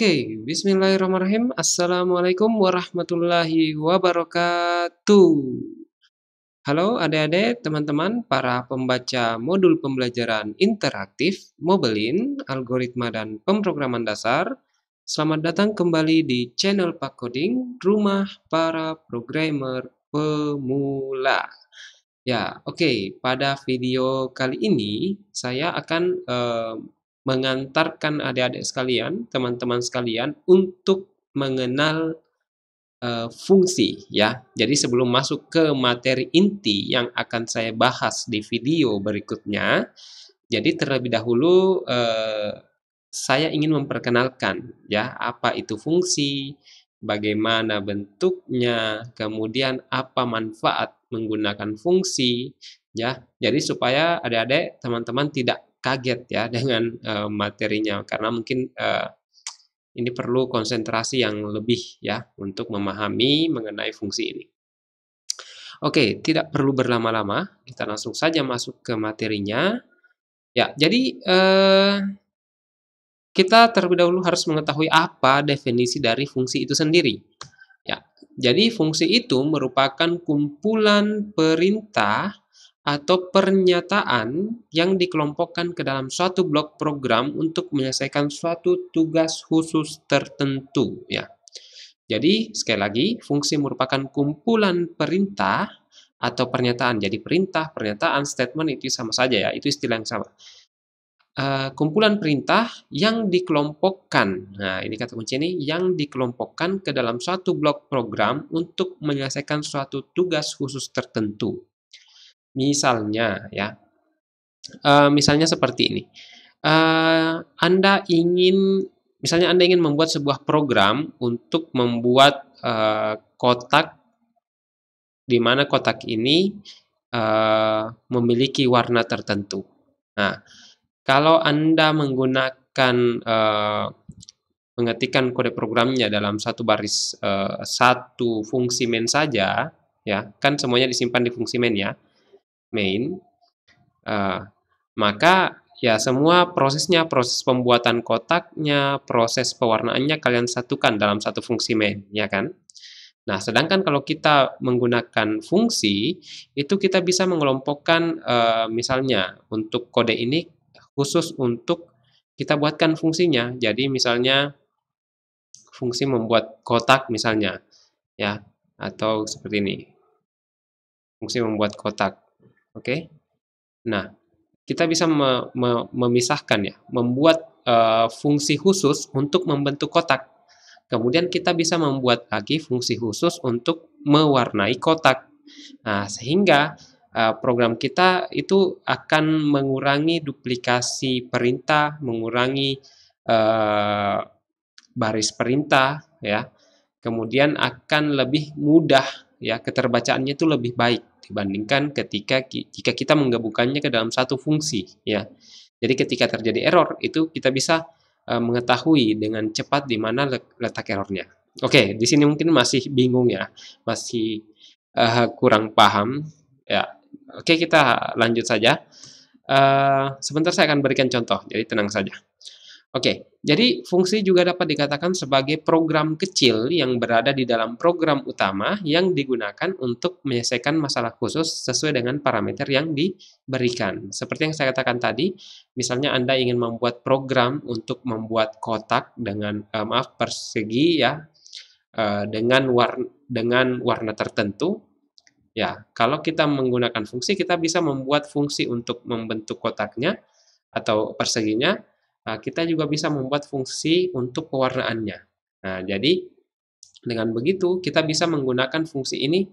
Oke, bismillahirrahmanirrahim. Assalamualaikum warahmatullahi wabarakatuh. Halo adik-adik, teman-teman, para pembaca modul pembelajaran interaktif, Mobilin, algoritma dan pemrograman dasar. Selamat datang kembali di channel Pak Coding, rumah para programmer pemula. Ya, oke. Pada video kali ini saya akan mengantarkan adik-adik sekalian, teman-teman sekalian untuk mengenal fungsi ya. Jadi sebelum masuk ke materi inti yang akan saya bahas di video berikutnya, jadi terlebih dahulu saya ingin memperkenalkan ya apa itu fungsi, bagaimana bentuknya, kemudian apa manfaat menggunakan fungsi ya. Jadi supaya adik-adik teman-teman tidak kaget ya dengan materinya karena mungkin ini perlu konsentrasi yang lebih ya untuk memahami mengenai fungsi ini. Oke, tidak perlu berlama-lama, kita langsung saja masuk ke materinya. Ya, jadi kita terlebih dahulu harus mengetahui apa definisi dari fungsi itu sendiri. Ya, jadi fungsi itu merupakan kumpulan perintah atau pernyataan yang dikelompokkan ke dalam suatu blok program untuk menyelesaikan suatu tugas khusus tertentu ya. Jadi sekali lagi, fungsi merupakan kumpulan perintah atau pernyataan. Jadi perintah, pernyataan, statement itu sama saja ya, itu istilah yang sama. Kumpulan perintah yang dikelompokkan. Nah, ini kata kunci ini, yang dikelompokkan ke dalam suatu blok program untuk menyelesaikan suatu tugas khusus tertentu. Misalnya ya, misalnya seperti ini. Misalnya Anda ingin membuat sebuah program untuk membuat kotak di mana kotak ini memiliki warna tertentu. Nah, kalau Anda menggunakan mengetikkan kode programnya dalam satu baris satu fungsi main saja, ya kan semuanya disimpan di fungsi main ya, main. Maka ya semua prosesnya, proses pembuatan kotaknya, proses pewarnaannya kalian satukan dalam satu fungsi main, ya kan? Nah, sedangkan kalau kita menggunakan fungsi, itu kita bisa mengelompokkan misalnya untuk kode ini khusus untuk kita buatkan fungsinya. Jadi misalnya fungsi membuat kotak misalnya, ya, atau seperti ini. Fungsi membuat kotak. Oke? Nah, kita bisa memisahkan ya, membuat fungsi khusus untuk membentuk kotak. Kemudian kita bisa membuat lagi fungsi khusus untuk mewarnai kotak. Nah, sehingga program kita itu akan mengurangi duplikasi perintah, mengurangi baris perintah ya. Kemudian akan lebih mudah ya, keterbacaannya itu lebih baik dibandingkan jika kita menggabungkannya ke dalam satu fungsi ya. Jadi ketika terjadi error itu kita bisa mengetahui dengan cepat di mana letak errornya. Oke, di sini mungkin masih bingung ya, masih kurang paham ya. Oke, kita lanjut saja. Sebentar saya akan berikan contoh, jadi tenang saja. Oke, jadi fungsi juga dapat dikatakan sebagai program kecil yang berada di dalam program utama yang digunakan untuk menyelesaikan masalah khusus sesuai dengan parameter yang diberikan. Seperti yang saya katakan tadi, misalnya Anda ingin membuat program untuk membuat kotak dengan persegi ya, dengan warna tertentu. Ya, kalau kita menggunakan fungsi, kita bisa membuat fungsi untuk membentuk kotaknya atau perseginya. Kita juga bisa membuat fungsi untuk pewarnaannya. Nah, jadi dengan begitu kita bisa menggunakan fungsi ini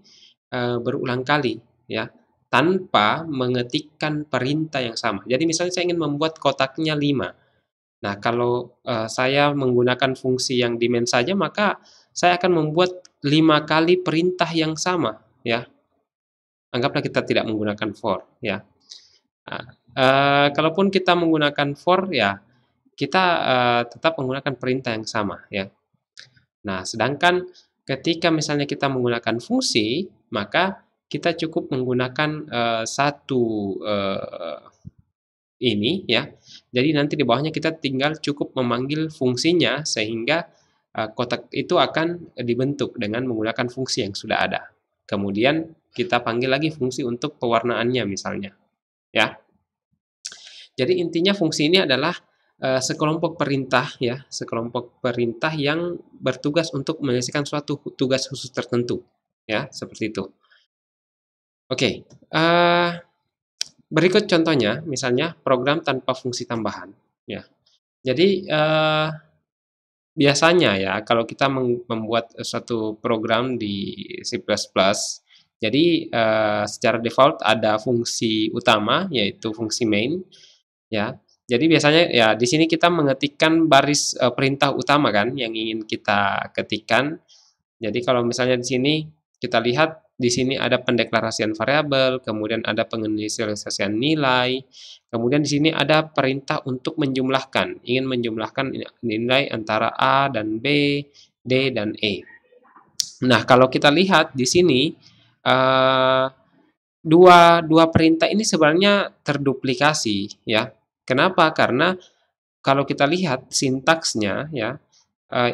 berulang kali ya, tanpa mengetikkan perintah yang sama. Jadi misalnya saya ingin membuat kotaknya 5. Nah, kalau saya menggunakan fungsi yang di main saja, maka saya akan membuat 5 kali perintah yang sama ya. Anggaplah kita tidak menggunakan for ya. Kalaupun kita menggunakan for ya, kita tetap menggunakan perintah yang sama ya. Nah, sedangkan ketika misalnya kita menggunakan fungsi, maka kita cukup menggunakan satu ini ya. Jadi nanti di bawahnya kita tinggal cukup memanggil fungsinya sehingga kotak itu akan dibentuk dengan menggunakan fungsi yang sudah ada. Kemudian kita panggil lagi fungsi untuk pewarnaannya misalnya, ya. Jadi intinya fungsi ini adalah sekelompok perintah ya, sekelompok perintah yang bertugas untuk menyelesaikan suatu tugas khusus tertentu, ya, seperti itu. Oke, berikut contohnya, misalnya program tanpa fungsi tambahan, ya. Jadi, biasanya ya, kalau kita membuat suatu program di C++, jadi secara default ada fungsi utama, yaitu fungsi main, ya. Jadi biasanya ya di sini kita mengetikkan baris perintah utama kan, yang ingin kita ketikkan. Jadi kalau misalnya di sini kita lihat di sini ada pendeklarasian variabel, kemudian ada penginisialisasian nilai, kemudian di sini ada perintah untuk menjumlahkan, ingin menjumlahkan nilai antara A dan B, D dan E. Nah, kalau kita lihat di sini dua perintah ini sebenarnya terduplikasi ya. Kenapa? Karena kalau kita lihat sintaksnya ya,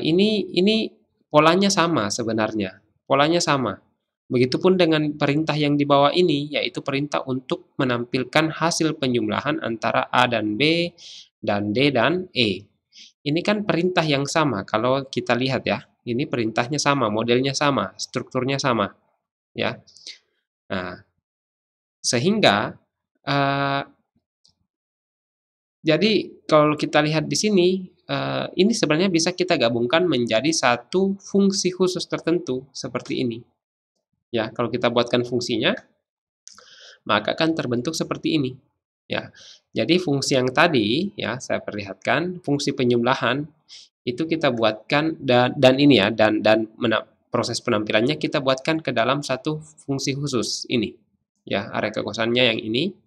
ini polanya sama sebenarnya, polanya sama. Begitupun dengan perintah yang di bawah ini, yaitu perintah untuk menampilkan hasil penjumlahan antara A dan B, dan D dan E. Ini kan perintah yang sama, kalau kita lihat ya, ini perintahnya sama, modelnya sama, strukturnya sama, ya. Nah, sehingga jadi kalau kita lihat di sini, ini sebenarnya bisa kita gabungkan menjadi satu fungsi khusus tertentu seperti ini. Ya, kalau kita buatkan fungsinya, maka akan terbentuk seperti ini. Ya, jadi fungsi yang tadi ya saya perlihatkan, fungsi penjumlahan itu kita buatkan dan ini ya dan proses penampilannya kita buatkan ke dalam satu fungsi khusus ini. Ya, area kekosannya yang ini.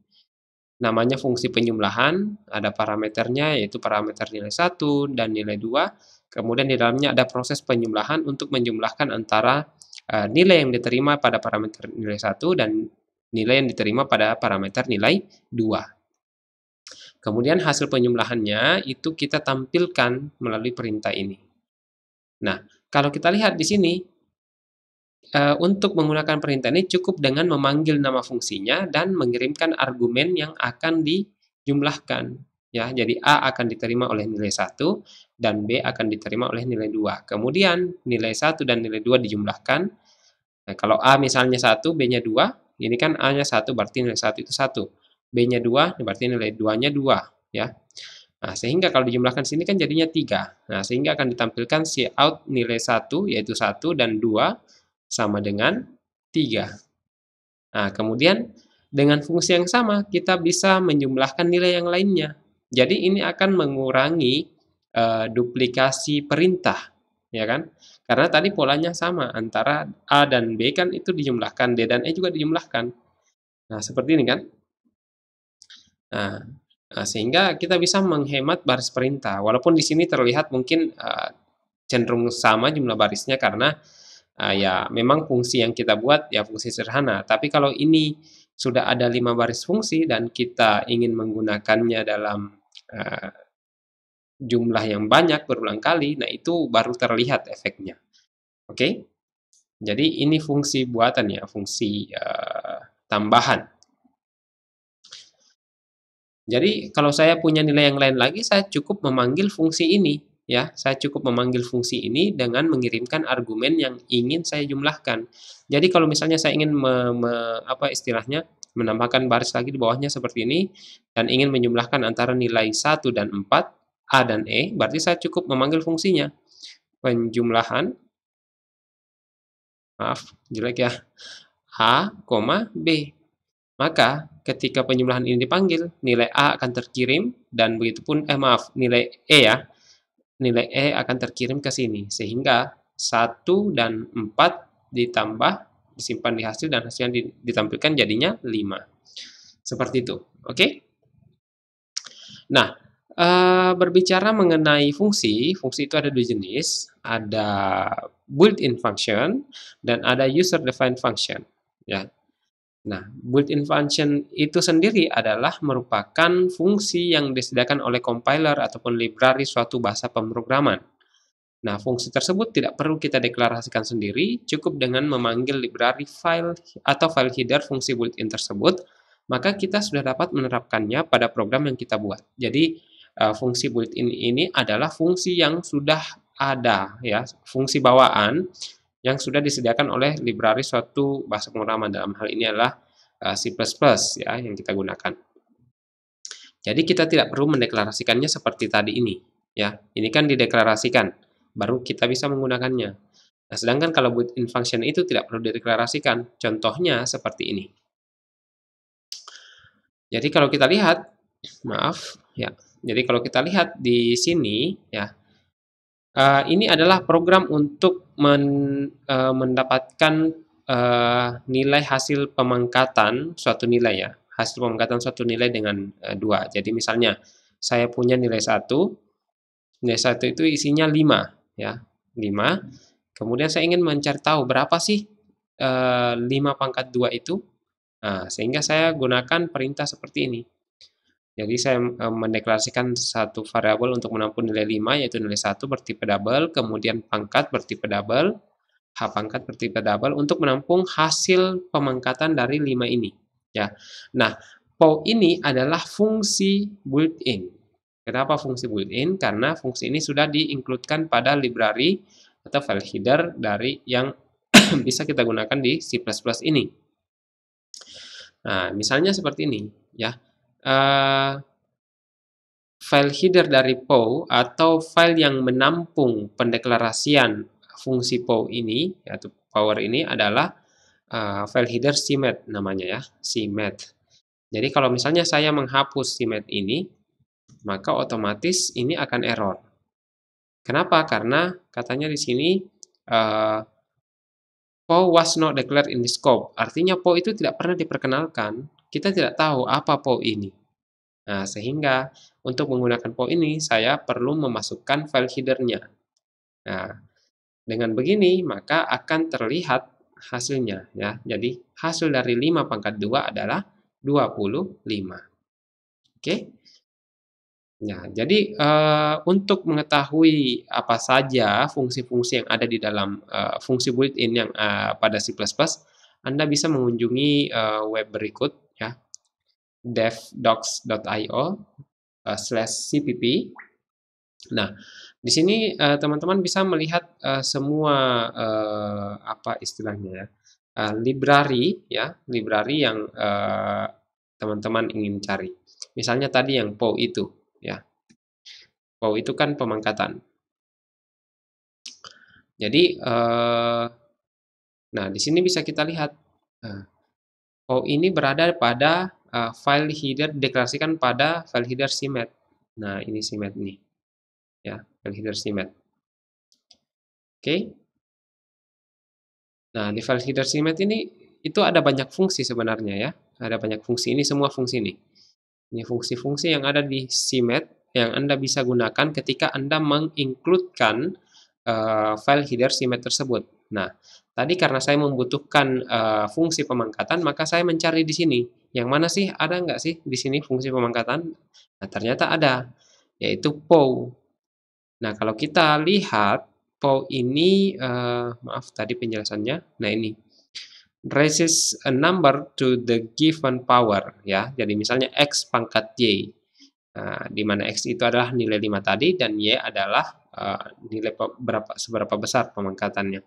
Namanya fungsi penjumlahan, ada parameternya yaitu parameter nilai 1 dan nilai 2. Kemudian di dalamnya ada proses penjumlahan untuk menjumlahkan antara nilai yang diterima pada parameter nilai 1 dan nilai yang diterima pada parameter nilai 2. Kemudian hasil penjumlahannya itu kita tampilkan melalui perintah ini. Nah, kalau kita lihat di sini, untuk menggunakan perintah ini cukup dengan memanggil nama fungsinya dan mengirimkan argumen yang akan dijumlahkan. Ya, jadi A akan diterima oleh nilai 1 dan B akan diterima oleh nilai 2. Kemudian nilai 1 dan nilai 2 dijumlahkan. Nah, kalau A misalnya 1, B-nya 2, ini kan A-nya 1 berarti nilai 1 itu 1. B-nya 2 berarti nilai 2-nya 2, ya. Nah, sehingga kalau dijumlahkan sini kan jadinya 3. Nah, sehingga akan ditampilkan cout nilai 1 yaitu 1 dan 2 sama dengan 3. Nah, kemudian dengan fungsi yang sama, kita bisa menjumlahkan nilai yang lainnya. Jadi ini akan mengurangi duplikasi perintah, ya kan? Karena tadi polanya sama, antara A dan B kan itu dijumlahkan, D dan E juga dijumlahkan. Nah, seperti ini kan? Nah, sehingga kita bisa menghemat baris perintah. Walaupun di sini terlihat mungkin cenderung sama jumlah barisnya karena ya memang fungsi yang kita buat ya fungsi sederhana, tapi kalau ini sudah ada 5 baris fungsi dan kita ingin menggunakannya dalam jumlah yang banyak berulang kali, nah itu baru terlihat efeknya. Oke? Jadi ini fungsi buatan ya, fungsi tambahan. Jadi kalau saya punya nilai yang lain lagi, saya cukup memanggil fungsi ini. Ya, saya cukup memanggil fungsi ini dengan mengirimkan argumen yang ingin saya jumlahkan. Jadi kalau misalnya saya ingin apa istilahnya menambahkan baris lagi di bawahnya seperti ini dan ingin menjumlahkan antara nilai 1 dan 4, A dan E, berarti saya cukup memanggil fungsinya. Penjumlahan, maaf, jelek ya, A, B. Maka ketika penjumlahan ini dipanggil, nilai A akan terkirim dan begitupun nilai E ya. Nilai E akan terkirim ke sini sehingga 1 dan 4 ditambah disimpan di hasil dan hasilnya ditampilkan jadinya 5. Seperti itu. Oke? Nah, berbicara mengenai fungsi itu ada 2 jenis, ada built-in function dan ada user-defined function, ya. Nah, built-in function itu sendiri adalah merupakan fungsi yang disediakan oleh compiler ataupun library suatu bahasa pemrograman. Nah, fungsi tersebut tidak perlu kita deklarasikan sendiri, cukup dengan memanggil library file atau file header fungsi built-in tersebut, maka kita sudah dapat menerapkannya pada program yang kita buat. Jadi, fungsi built-in ini adalah fungsi yang sudah ada, ya, fungsi bawaan yang sudah disediakan oleh library suatu bahasa pemrograman. Dalam hal ini adalah C++, ya, yang kita gunakan. Jadi kita tidak perlu mendeklarasikannya seperti tadi ini, ya. Ini kan dideklarasikan baru kita bisa menggunakannya. Nah, sedangkan kalau built-in function itu tidak perlu dideklarasikan. Contohnya seperti ini. Jadi kalau kita lihat, maaf, ya. Jadi kalau kita lihat di sini, ya, ini adalah program untuk mendapatkan nilai hasil pemangkatan suatu nilai, ya. Hasil pemangkatan suatu nilai dengan 2. Jadi misalnya saya punya nilai 1, nilai 1 itu isinya 5, ya, 5. Kemudian saya ingin mencari tahu berapa sih 5 pangkat 2 itu. Nah, sehingga saya gunakan perintah seperti ini. Jadi saya mendeklarasikan satu variabel untuk menampung nilai 5, yaitu nilai 1 bertipe double, kemudian pangkat bertipe double, H pangkat bertipe double, untuk menampung hasil pemangkatan dari 5 ini. Ya. Nah, POW ini adalah fungsi built-in. Kenapa fungsi built-in? Karena fungsi ini sudah di-include-kan pada library atau file header dari yang bisa kita gunakan di C++ ini. Nah, misalnya seperti ini, ya. File header dari POW atau file yang menampung pendeklarasian fungsi POW ini, yaitu power ini adalah file header CMath namanya, ya, CMath. Jadi kalau misalnya saya menghapus CMath ini, maka otomatis ini akan error. Kenapa? Karena katanya di sini POW was not declared in the scope. Artinya POW itu tidak pernah diperkenalkan. Kita tidak tahu apa POW ini. Nah, sehingga untuk menggunakan POW ini, saya perlu memasukkan file header-nya. Nah, dengan begini, maka akan terlihat hasilnya, ya. Jadi, hasil dari 5 pangkat 2 adalah 25. Oke? Nah, jadi untuk mengetahui apa saja fungsi-fungsi yang ada di dalam fungsi built-in yang pada C++, Anda bisa mengunjungi web berikut, ya, devdocs.io/cpp. Nah, di sini teman-teman bisa melihat semua apa istilahnya, ya, library, ya, library yang teman-teman ingin cari. Misalnya tadi yang POW itu, ya. POW itu kan pemangkatan. Jadi nah, di sini bisa kita lihat POW ini berada pada file header, deklarasikan pada file header CMath. Nah, ini CMath nih, ya, file header CMath. Oke. Nah, di file header CMath ini itu ada banyak fungsi sebenarnya, ya. Ada banyak fungsi, ini semua fungsi nih. Ini fungsi-fungsi yang ada di CMath yang Anda bisa gunakan ketika Anda menginclude-kan file header CMath tersebut. Nah, tadi karena saya membutuhkan fungsi pemangkatan, maka saya mencari di sini. Yang mana sih? Ada nggak sih di sini fungsi pemangkatan? Nah, ternyata ada, yaitu POW. Nah, kalau kita lihat, POW ini, maaf tadi penjelasannya, nah ini, raises a number to the given power, ya. Jadi misalnya X pangkat Y. Nah, di mana X itu adalah nilai 5 tadi dan Y adalah nilai seberapa besar pemangkatannya.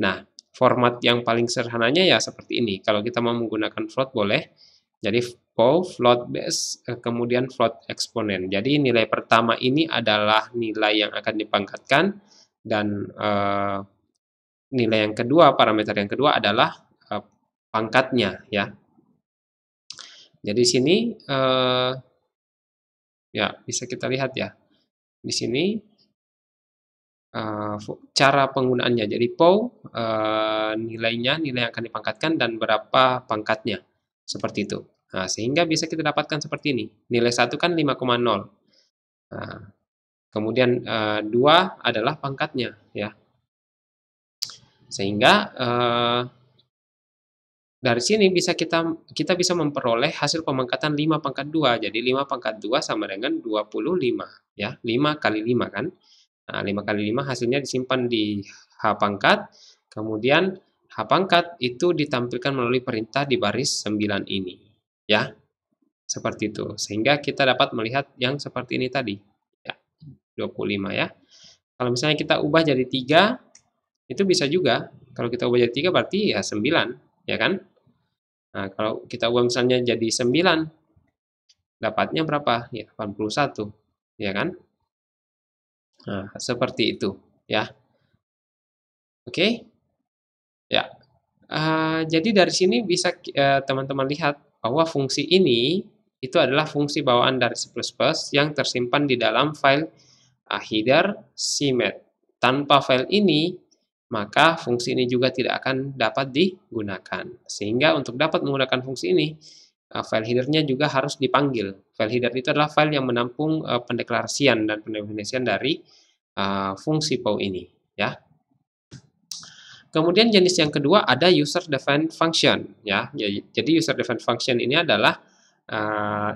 Nah, format yang paling sederhananya ya seperti ini. Kalau kita mau menggunakan float boleh. Jadi POW, float base, kemudian float eksponen. Jadi nilai pertama ini adalah nilai yang akan dipangkatkan dan nilai yang kedua, parameter yang kedua adalah pangkatnya, ya. Jadi sini ya bisa kita lihat, ya. Di sini cara penggunaannya. Jadi POW nilainya, nilai yang akan dipangkatkan dan berapa pangkatnya. Seperti itu. Nah, sehingga bisa kita dapatkan seperti ini. Nilai 1 kan 5,0. Nah, kemudian 2 adalah pangkatnya, ya. Sehingga Dari sini kita bisa memperoleh hasil pemangkatan 5 pangkat 2. Jadi 5 pangkat 2 sama dengan 25 ya. 5 kali 5 kan. Nah, 5 kali 5 hasilnya disimpan di H pangkat. Kemudian H pangkat itu ditampilkan melalui perintah di baris 9 ini. Ya, seperti itu. Sehingga kita dapat melihat yang seperti ini tadi. Ya, 25 ya. Kalau misalnya kita ubah jadi 3, itu bisa juga. Kalau kita ubah jadi 3 berarti ya 9, ya kan? Nah, kalau kita ubah misalnya jadi 9, dapatnya berapa? Ya, 81, ya kan? Nah, seperti itu, ya. Oke? Ya. Jadi dari sini bisa teman-teman lihat bahwa fungsi ini itu adalah fungsi bawaan dari C++ yang tersimpan di dalam file header CMath. Tanpa file ini, maka fungsi ini juga tidak akan dapat digunakan. Sehingga untuk dapat menggunakan fungsi ini, file header-nya juga harus dipanggil. File header itu adalah file yang menampung pendeklarasian dan pendefinisian dari fungsi POW ini, ya. Kemudian jenis yang kedua ada user defined function, ya. Jadi user defined function ini adalah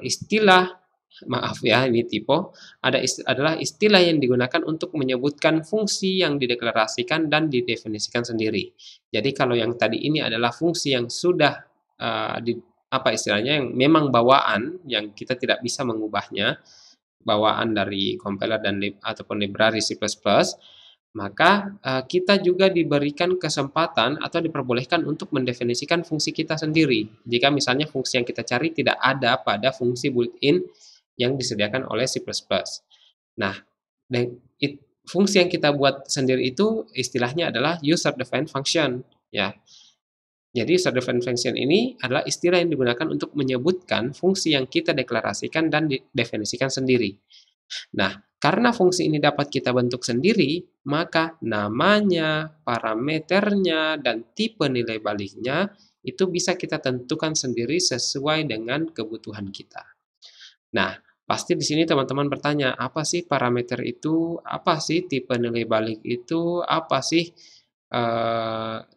istilah, maaf ya ini typo, adalah istilah yang digunakan untuk menyebutkan fungsi yang dideklarasikan dan didefinisikan sendiri. Jadi kalau yang tadi ini adalah fungsi yang sudah apa istilahnya, yang memang bawaan, yang kita tidak bisa mengubahnya, bawaan dari compiler dan ataupun library C++, maka kita juga diberikan kesempatan atau diperbolehkan untuk mendefinisikan fungsi kita sendiri. Jika misalnya fungsi yang kita cari tidak ada pada fungsi built-in yang disediakan oleh C++. Nah, fungsi yang kita buat sendiri itu istilahnya adalah user defined function, ya. Jadi user defined function ini adalah istilah yang digunakan untuk menyebutkan fungsi yang kita deklarasikan dan didefinisikan sendiri. Nah, karena fungsi ini dapat kita bentuk sendiri, maka namanya, parameternya, dan tipe nilai baliknya itu bisa kita tentukan sendiri sesuai dengan kebutuhan kita. Nah, pasti di sini teman-teman bertanya, apa sih parameter itu? Apa sih tipe nilai balik itu? Apa sih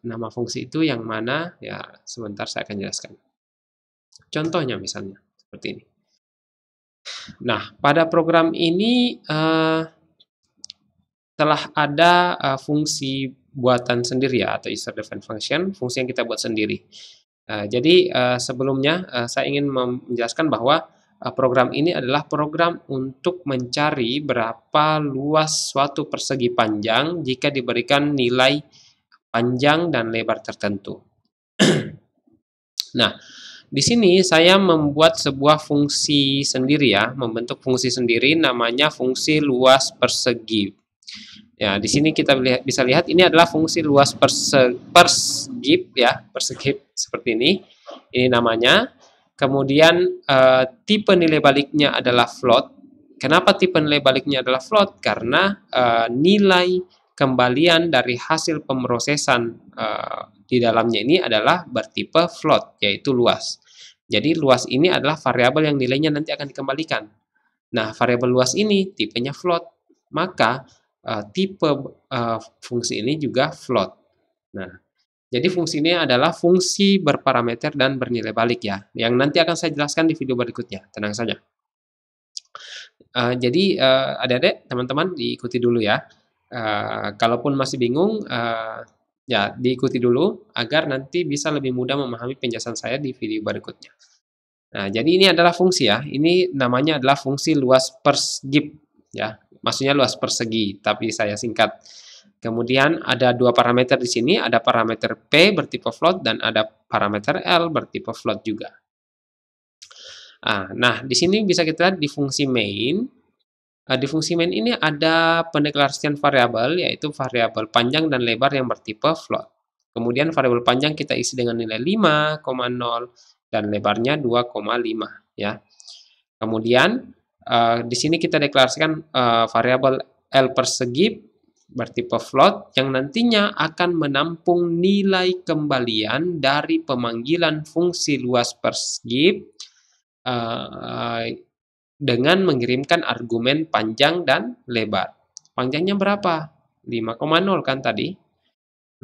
nama fungsi itu yang mana? Ya, sebentar saya akan jelaskan. Contohnya misalnya, seperti ini. Nah, pada program ini telah ada fungsi buatan sendiri ya, atau user defined function, fungsi yang kita buat sendiri. Jadi sebelumnya saya ingin menjelaskan bahwa program ini adalah program untuk mencari berapa luas suatu persegi panjang jika diberikan nilai panjang dan lebar tertentu. Nah, di sini saya membuat sebuah fungsi sendiri ya, membentuk fungsi sendiri namanya fungsi luas persegi. Ya, di sini kita bisa lihat ini adalah fungsi luas persegi ya, persegi seperti ini. Ini namanya. Kemudian tipe nilai baliknya adalah float. Kenapa tipe nilai baliknya adalah float? Karena nilai kembalian dari hasil pemrosesan di dalamnya ini adalah bertipe float, yaitu luas. Jadi luas ini adalah variabel yang nilainya nanti akan dikembalikan. Nah, variabel luas ini tipenya float, maka tipe fungsi ini juga float. Nah, jadi fungsi ini adalah fungsi berparameter dan bernilai balik ya, yang nanti akan saya jelaskan di video berikutnya, tenang saja. Jadi adik-adik, teman-teman diikuti dulu ya. Kalaupun masih bingung, ya diikuti dulu agar nanti bisa lebih mudah memahami penjelasan saya di video berikutnya. Nah, jadi ini adalah fungsi ya. Ini namanya adalah fungsi luas persegi ya. Maksudnya luas persegi, tapi saya singkat. Kemudian ada dua parameter di sini, ada parameter P bertipe float dan ada parameter L bertipe float juga. Nah, di sini bisa kita lihat di fungsi main. Di fungsi main ini ada pendeklarasian variabel, yaitu variabel panjang dan lebar yang bertipe float. Kemudian variabel panjang kita isi dengan nilai 5,0 dan lebarnya 2,5 ya. Kemudian di sini kita deklarasikan variabel L persegi bertipe float yang nantinya akan menampung nilai kembalian dari pemanggilan fungsi luas persegi dengan mengirimkan argumen panjang dan lebar. Panjangnya berapa? 5,0 kan tadi.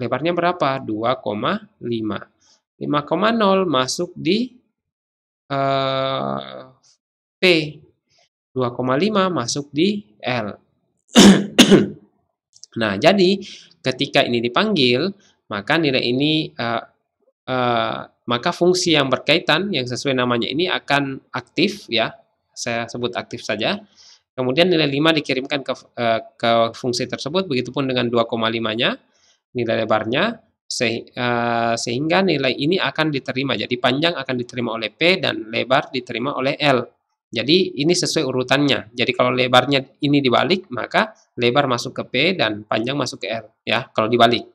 Lebarnya berapa? 2,5. 5,0 masuk di P, 2,5 masuk di L. Nah, jadi ketika ini dipanggil, maka nilai ini maka fungsi yang berkaitan yang sesuai namanya ini akan aktif ya. Saya sebut aktif saja. Kemudian nilai 5 dikirimkan ke fungsi tersebut, begitupun dengan 2,5-nya, nilai lebarnya, sehingga nilai ini akan diterima. Jadi panjang akan diterima oleh P dan lebar diterima oleh L. Jadi ini sesuai urutannya. Jadi kalau lebarnya ini dibalik, maka lebar masuk ke P dan panjang masuk ke L ya, kalau dibalik.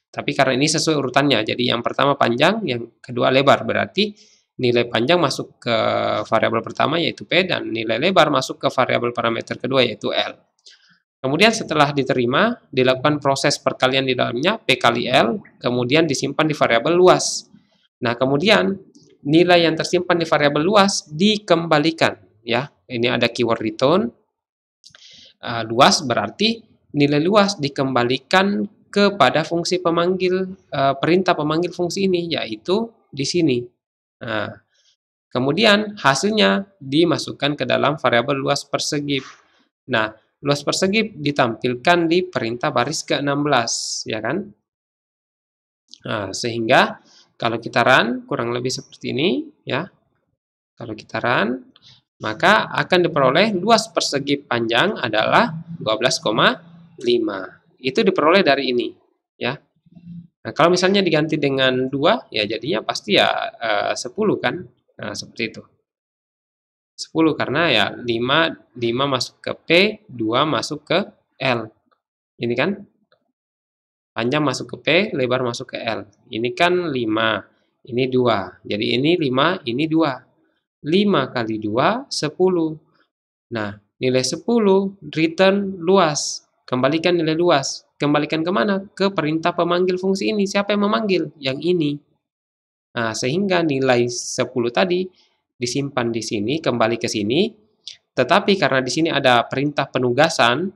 Tapi karena ini sesuai urutannya. Jadi yang pertama panjang, yang kedua lebar. Berarti nilai panjang masuk ke variabel pertama yaitu P dan nilai lebar masuk ke variabel parameter kedua yaitu L. Kemudian setelah diterima, dilakukan proses perkalian di dalamnya P kali L, kemudian disimpan di variabel luas. Nah, kemudian nilai yang tersimpan di variabel luas dikembalikan ya. Ini ada keyword return. Luas berarti nilai luas dikembalikan kepada fungsi pemanggil perintah pemanggil fungsi ini, yaitu di sini. Nah, kemudian hasilnya dimasukkan ke dalam variabel luas persegi. Nah, luas persegi ditampilkan di perintah baris ke-16 ya kan. Nah, sehingga kalau kita run kurang lebih seperti ini ya. Kalau kita run, maka akan diperoleh luas persegi panjang adalah 12,5. Itu diperoleh dari ini ya. Nah, kalau misalnya diganti dengan 2 ya jadinya pasti ya 10 kan. Nah, seperti itu. 10 karena ya 5 masuk ke P, 2 masuk ke L. Ini kan panjang masuk ke P, lebar masuk ke L. Ini kan 5, ini 2. Jadi ini 5, ini 2. 5 kali 2, 10. Nah, nilai 10 return luas. Kembalikan nilai luas. Kembalikan kemana? Ke perintah pemanggil fungsi ini. Siapa yang memanggil? Yang ini. Nah, sehingga nilai 10 tadi disimpan di sini, kembali ke sini. Tetapi karena di sini ada perintah penugasan,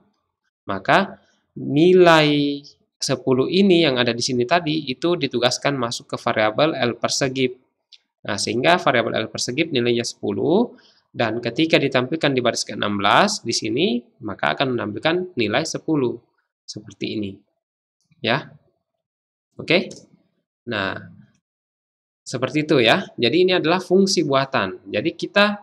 maka nilai 10 ini yang ada di sini tadi itu ditugaskan masuk ke variabel L persegi. Nah, sehingga variabel L persegi nilainya 10 dan ketika ditampilkan di baris ke-16 di sini maka akan menampilkan nilai 10 seperti ini. Ya. Oke. Nah, seperti itu ya. Jadi ini adalah fungsi buatan. Jadi kita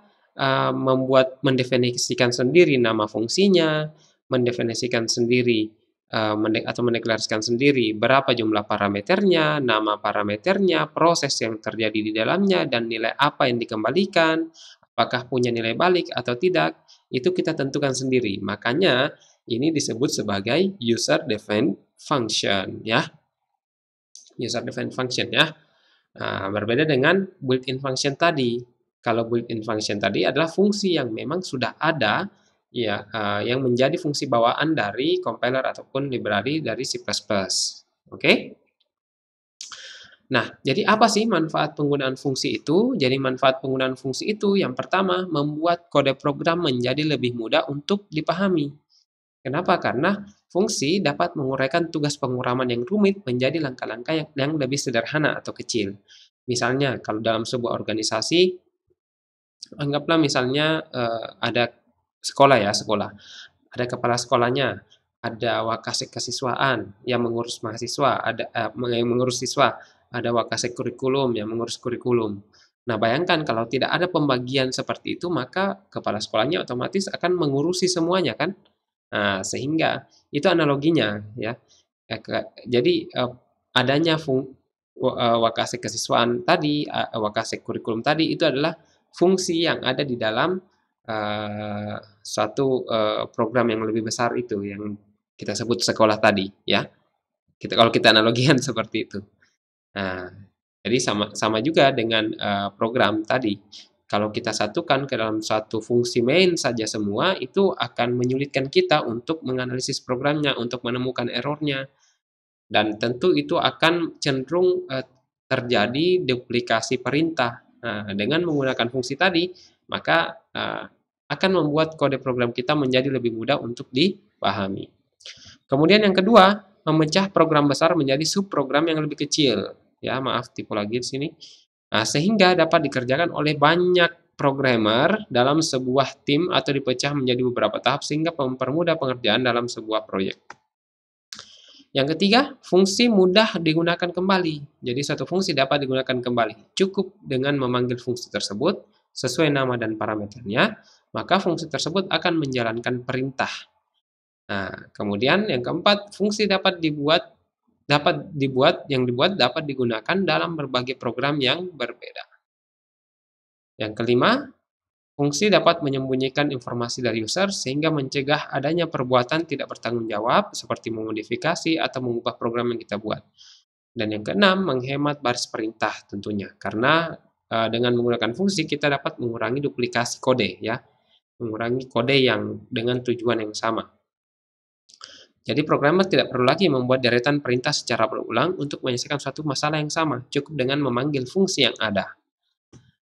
mendefinisikan sendiri nama fungsinya, mendefinisikan sendiri atau mendeklarasikan sendiri berapa jumlah parameternya, nama parameternya, proses yang terjadi di dalamnya, dan nilai apa yang dikembalikan, apakah punya nilai balik atau tidak, itu kita tentukan sendiri. Makanya ini disebut sebagai user-defined function ya. User-defined function ya. Nah, berbeda dengan built-in function tadi. Kalau built-in function tadi adalah fungsi yang memang sudah ada ya, yang menjadi fungsi bawaan dari compiler ataupun library dari C++. Oke? Nah, jadi apa sih manfaat penggunaan fungsi itu? Jadi manfaat penggunaan fungsi itu yang pertama membuat kode program menjadi lebih mudah untuk dipahami. Kenapa? Karena fungsi dapat menguraikan tugas penguraman yang rumit menjadi langkah-langkah yang lebih sederhana atau kecil. Misalnya, kalau dalam sebuah organisasi, anggaplah misalnya ada sekolah ya, sekolah. Ada kepala sekolahnya, ada wakasek kesiswaan yang mengurus mahasiswa, ada yang mengurus siswa, ada wakasek kurikulum yang mengurus kurikulum. Nah, bayangkan kalau tidak ada pembagian seperti itu, maka kepala sekolahnya otomatis akan mengurusi semuanya kan? Nah, sehingga itu analoginya ya. Jadi adanya wakasek kesiswaan tadi, wakasek kurikulum tadi itu adalah fungsi yang ada di dalam suatu program yang lebih besar itu yang kita sebut sekolah tadi ya. Kalau kita analogikan seperti itu. Nah, jadi sama juga dengan program tadi. Kalau kita satukan ke dalam satu fungsi main saja semua, itu akan menyulitkan kita untuk menganalisis programnya, untuk menemukan errornya. Dan tentu itu akan cenderung terjadi duplikasi perintah. Nah, dengan menggunakan fungsi tadi, maka akan membuat kode program kita menjadi lebih mudah untuk dipahami. Kemudian yang kedua, memecah program besar menjadi subprogram yang lebih kecil. ya maaf tipu lagi di sini. Nah, sehingga dapat dikerjakan oleh banyak programmer dalam sebuah tim atau dipecah menjadi beberapa tahap sehingga mempermudah pengerjaan dalam sebuah proyek. Yang ketiga, fungsi mudah digunakan kembali. Jadi suatu fungsi dapat digunakan kembali. Cukup dengan memanggil fungsi tersebut sesuai nama dan parameternya, maka fungsi tersebut akan menjalankan perintah. Nah, kemudian yang keempat, fungsi yang dibuat dapat digunakan dalam berbagai program yang berbeda. Yang kelima, fungsi dapat menyembunyikan informasi dari user sehingga mencegah adanya perbuatan tidak bertanggung jawab seperti memodifikasi atau mengubah program yang kita buat. Dan yang keenam, menghemat baris perintah tentunya. Karena dengan menggunakan fungsi kita dapat mengurangi duplikasi kode ya. Mengurangi kode yang dengan tujuan yang sama. Jadi programmer tidak perlu lagi membuat deretan perintah secara berulang untuk menyelesaikan suatu masalah yang sama, cukup dengan memanggil fungsi yang ada.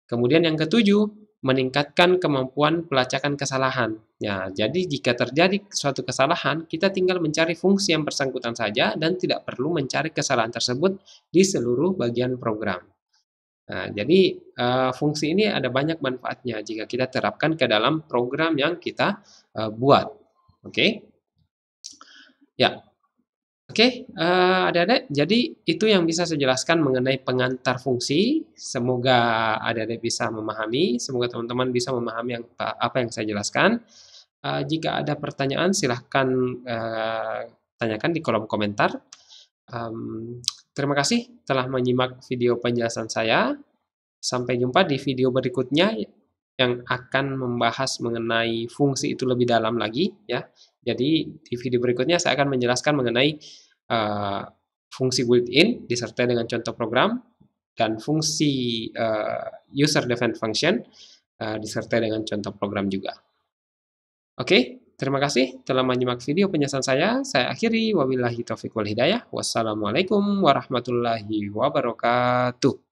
Kemudian yang ketujuh, meningkatkan kemampuan pelacakan kesalahan. Ya, jadi jika terjadi suatu kesalahan, kita tinggal mencari fungsi yang bersangkutan saja dan tidak perlu mencari kesalahan tersebut di seluruh bagian program. Nah, jadi fungsi ini ada banyak manfaatnya jika kita terapkan ke dalam program yang kita buat. Oke? Ya, oke, adik-adik, jadi itu yang bisa saya jelaskan mengenai pengantar fungsi. Semoga adik-adik bisa memahami, semoga teman-teman bisa memahami apa yang saya jelaskan. Jika ada pertanyaan silahkan tanyakan di kolom komentar. Terima kasih telah menyimak video penjelasan saya. Sampai jumpa di video berikutnya yang akan membahas mengenai fungsi itu lebih dalam lagi ya. Jadi di video berikutnya saya akan menjelaskan mengenai fungsi built-in disertai dengan contoh program dan fungsi user defined function disertai dengan contoh program juga. Oke, terima kasih telah menyimak video penjelasan saya. Saya akhiri, wabillahi taufiq wal hidayah. Wassalamualaikum warahmatullahi wabarakatuh.